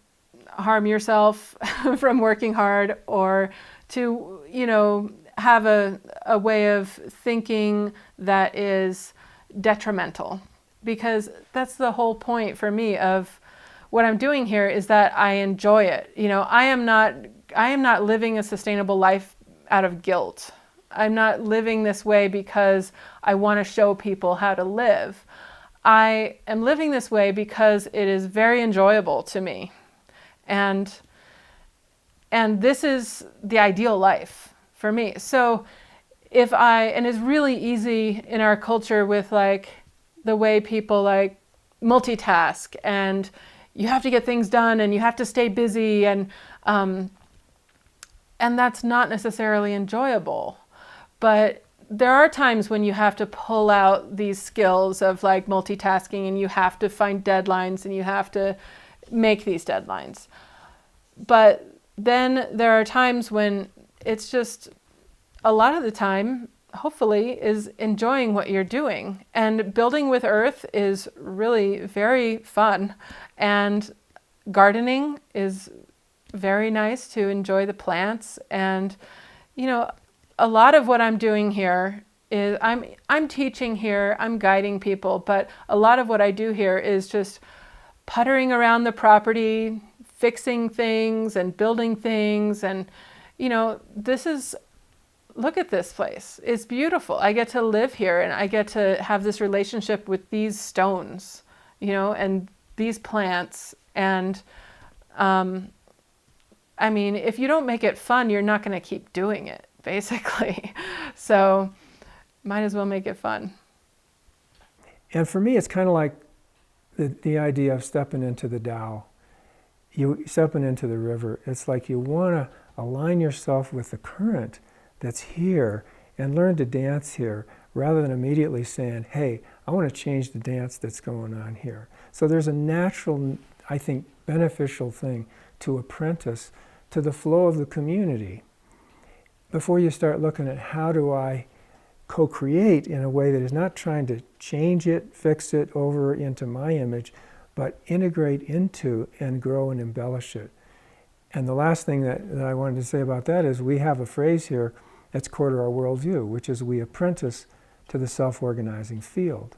yourself from working hard, or to, you know, have a way of thinking that is detrimental. Because that's the whole point for me of what I'm doing here, is that I enjoy it. You know, I am not I am not living a sustainable life out of guilt. I'm not living this way because I want to show people how to live. I am living this way because it is very enjoyable to me. And this is the ideal life for me. So and it's really easy in our culture with like the way people like multitask, and you have to get things done and you have to stay busy, and that's not necessarily enjoyable. But there are times when you have to pull out these skills of like multitasking, and you have to find deadlines and you have to make these deadlines. But then there are times when it's just, a lot of the time, hopefully, is enjoying what you're doing. And building with earth is really very fun. And gardening is very nice to enjoy the plants. And, you know, a lot of what I'm doing here is I'm teaching here, I'm guiding people, but a lot of what I do here is just puttering around the property, fixing things and building things. And, you know, look at this place. It's beautiful. I get to live here, and I get to have this relationship with these stones, you know, and these plants. And I mean, if you don't make it fun, you're not going to keep doing it, basically. So might as well make it fun. And for me, it's kind of like the idea of stepping into the Tao. You stepping into the river. It's like you want to align yourself with the current that's here and learn to dance here, rather than immediately saying, hey, I want to change the dance that's going on here. So there's a natural, I think, beneficial thing to apprentice to the flow of the community before you start looking at how do I co-create in a way that is not trying to change it, fix it over into my image, but integrate into and grow and embellish it. And the last thing that I wanted to say about that is we have a phrase here that's core to our worldview, which is we apprentice to the self-organizing field.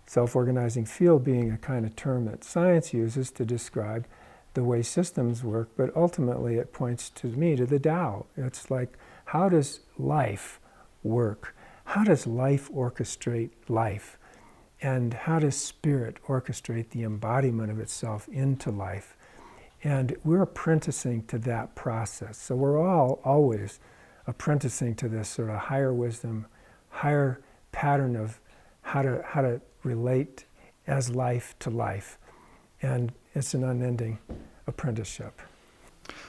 Self-organizing field being a kind of term that science uses to describe the way systems work, but ultimately it points to me to the Tao. It's like, how does life work? How does life orchestrate life? And how does spirit orchestrate the embodiment of itself into life? And we're apprenticing to that process. So we're all always apprenticing to this sort of higher wisdom, higher pattern of how to relate as life to life. And it's an unending apprenticeship.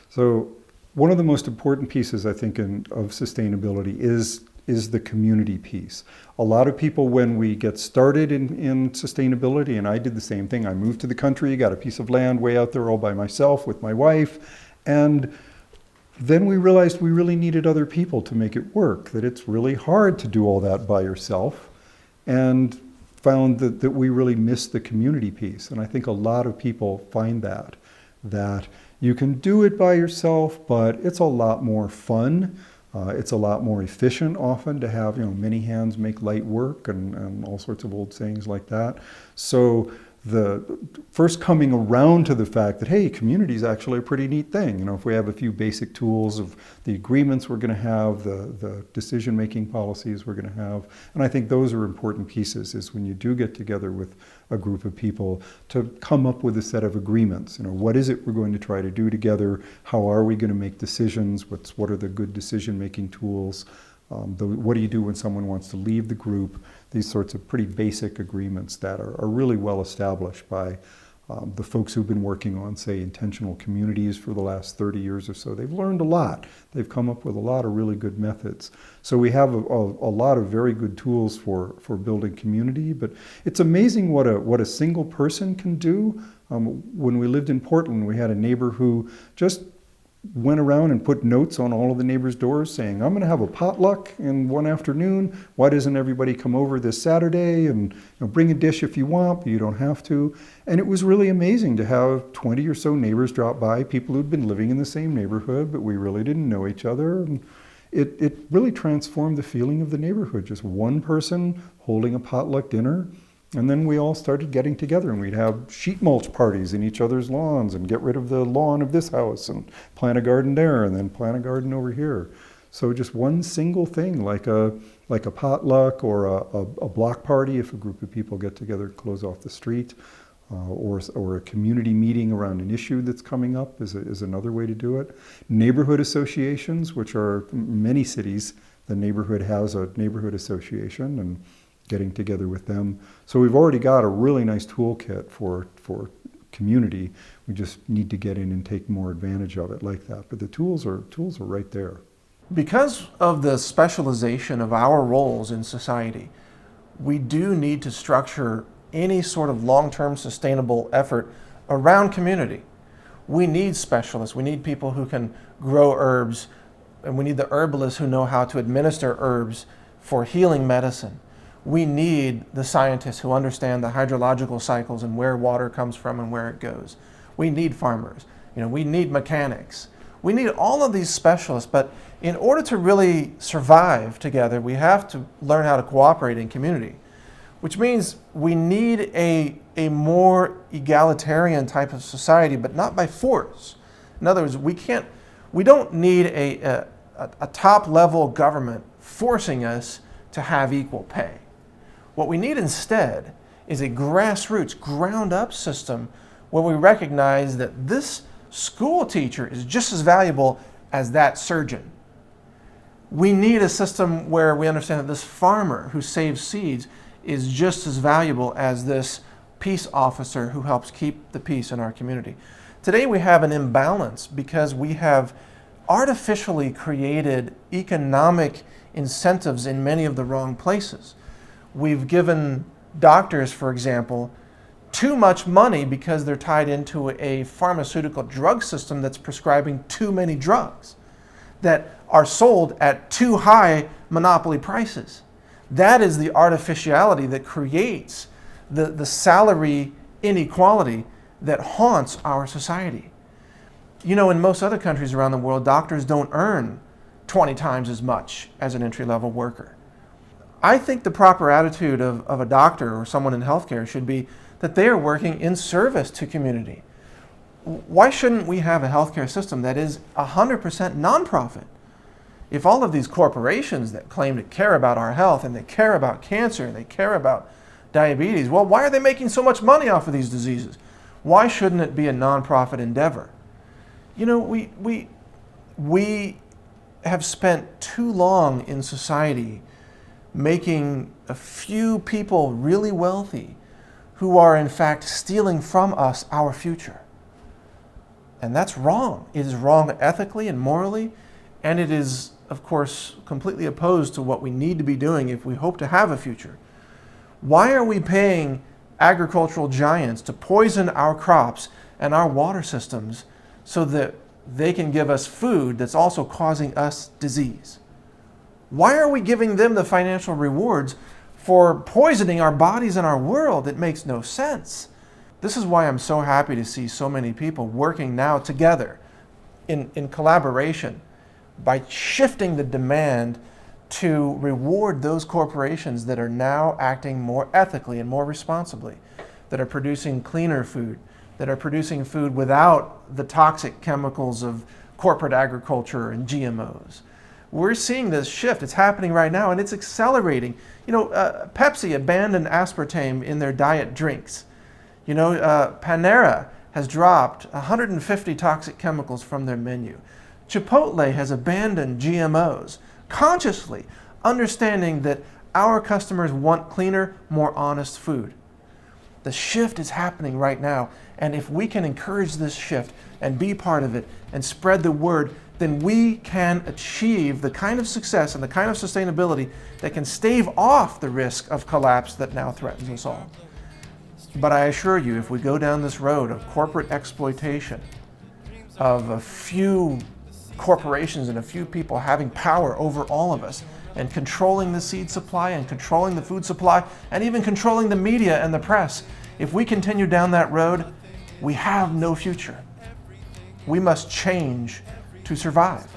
So one of the most important pieces, I think, of sustainability is the community piece. A lot of people, when we get started in sustainability, and I did the same thing, I moved to the country, got a piece of land way out there all by myself with my wife, and then we realized we really needed other people to make it work, that it's really hard to do all that by yourself, and found that we really missed the community piece. And I think a lot of people find that you can do it by yourself, but it's a lot more fun. It's a lot more efficient often to have, many hands make light work and all sorts of old sayings like that. So the first coming around to the fact that, hey, community is actually a pretty neat thing. If we have a few basic tools of the agreements we're going to have, the decision-making policies we're going to have, and I think those are important pieces, is when you do get together with a group of people to come up with a set of agreements. What is it we're going to try to do together? How are we going to make decisions? What are the good decision-making tools? What do you do when someone wants to leave the group? These sorts of pretty basic agreements that are really well established by the folks who've been working on, say, intentional communities for the last 30 years or so. They've learned a lot. They've come up with a lot of really good methods. So we have a lot of very good tools for building community, but it's amazing what a single person can do. When we lived in Portland, we had a neighbor who just went around and put notes on all of the neighbors' doors saying, I'm going to have a potluck in one afternoon. Why doesn't everybody come over this Saturday? And bring a dish if you want, but you don't have to. And it was really amazing to have 20 or so neighbors drop by, people who'd been living in the same neighborhood, but we really didn't know each other. And it really transformed the feeling of the neighborhood. Just one person holding a potluck dinner And then we all started getting together and we'd have sheet mulch parties in each other's lawns and get rid of the lawn of this house and plant a garden there and then plant a garden over here. So just one single thing like a potluck or a block party if a group of people get together, close off the street, or a community meeting around an issue that's coming up is another way to do it. Neighborhood associations, which are many cities, the neighborhood has a neighborhood association and getting together with them. So we've already got a really nice toolkit for community. We just need to get in and take more advantage of it like that. But the tools are right there. Because of the specialization of our roles in society, we do need to structure any sort of long-term sustainable effort around community. We need specialists. We need people who can grow herbs, and we need the herbalists who know how to administer herbs for healing medicine. We need the scientists who understand the hydrological cycles and where water comes from and where it goes. We need farmers. We need mechanics. We need all of these specialists, but in order to really survive together, we have to learn how to cooperate in community, which means we need a more egalitarian type of society, but not by force. In other words, we don't need a top-level government forcing us to have equal pay. What we need instead is a grassroots, ground-up system where we recognize that this school teacher is just as valuable as that surgeon. We need a system where we understand that this farmer who saves seeds is just as valuable as this peace officer who helps keep the peace in our community. Today we have an imbalance because we have artificially created economic incentives in many of the wrong places. We've given doctors, for example, too much money because they're tied into a pharmaceutical drug system that's prescribing too many drugs that are sold at too high monopoly prices. That is the artificiality that creates the salary inequality that haunts our society. In most other countries around the world, doctors don't earn 20 times as much as an entry-level worker. I think the proper attitude of a doctor or someone in healthcare should be that they are working in service to community. Why shouldn't we have a healthcare system that is 100% nonprofit? If all of these corporations that claim to care about our health and they care about cancer and they care about diabetes, well, why are they making so much money off of these diseases? Why shouldn't it be a nonprofit endeavor? We have spent too long in society making a few people really wealthy who are in fact stealing from us our future. And that's wrong. It is wrong ethically and morally, and it is, of course, completely opposed to what we need to be doing if we hope to have a future. Why are we paying agricultural giants to poison our crops and our water systems so that they can give us food that's also causing us disease? Why are we giving them the financial rewards for poisoning our bodies and our world? It makes no sense. This is why I'm so happy to see so many people working now together in collaboration by shifting the demand to reward those corporations that are now acting more ethically and more responsibly, that are producing cleaner food, that are producing food without the toxic chemicals of corporate agriculture and GMOs. We're seeing this shift. It's happening right now, and it's accelerating. Pepsi abandoned aspartame in their diet drinks. Panera has dropped 150 toxic chemicals from their menu. Chipotle has abandoned GMOs, consciously understanding that our customers want cleaner, more honest food. The shift is happening right now, and if we can encourage this shift and be part of it and spread the word, then we can achieve the kind of success and the kind of sustainability that can stave off the risk of collapse that now threatens us all. But I assure you, if we go down this road of corporate exploitation, of a few corporations and a few people having power over all of us and controlling the seed supply and controlling the food supply and even controlling the media and the press, if we continue down that road, we have no future. We must change to survive.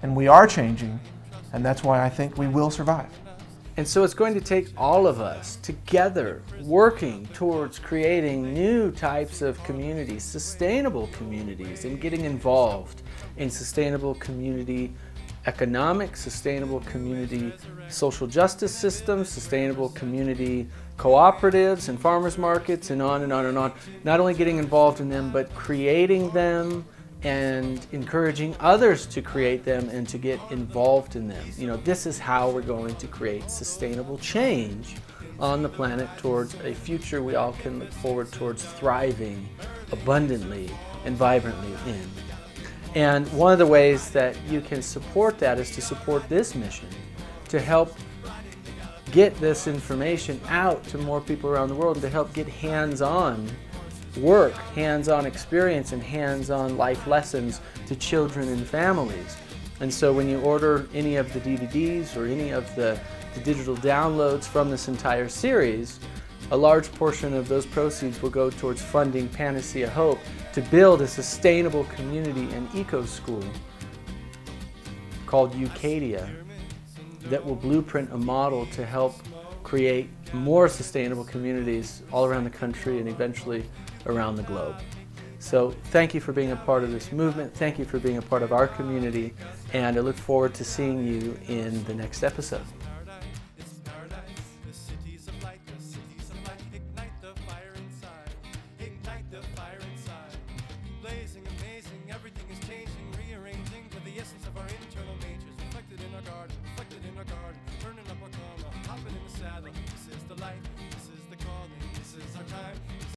And we are changing, and that's why I think we will survive. And so it's going to take all of us together working towards creating new types of communities, sustainable communities, and getting involved in sustainable community economics, sustainable community social justice systems, sustainable community cooperatives and farmers markets, and on and on and on. Not only getting involved in them, but creating them and encouraging others to create them and to get involved in them. You know, this is how we're going to create sustainable change on the planet towards a future we all can look forward towards thriving abundantly and vibrantly in. And one of the ways that you can support that is to support this mission, to help get this information out to more people around the world, and to help get hands-on work, hands-on experience, and hands-on life lessons to children and families. And so when you order any of the DVDs or any of the digital downloads from this entire series, a large portion of those proceeds will go towards funding Panacea Hope to build a sustainable community and eco-school called Eucadia that will blueprint a model to help create more sustainable communities all around the country and eventually around the globe. So thank you for being a part of this movement. Thank you for being a part of our community, and I look forward to seeing you in the next episode.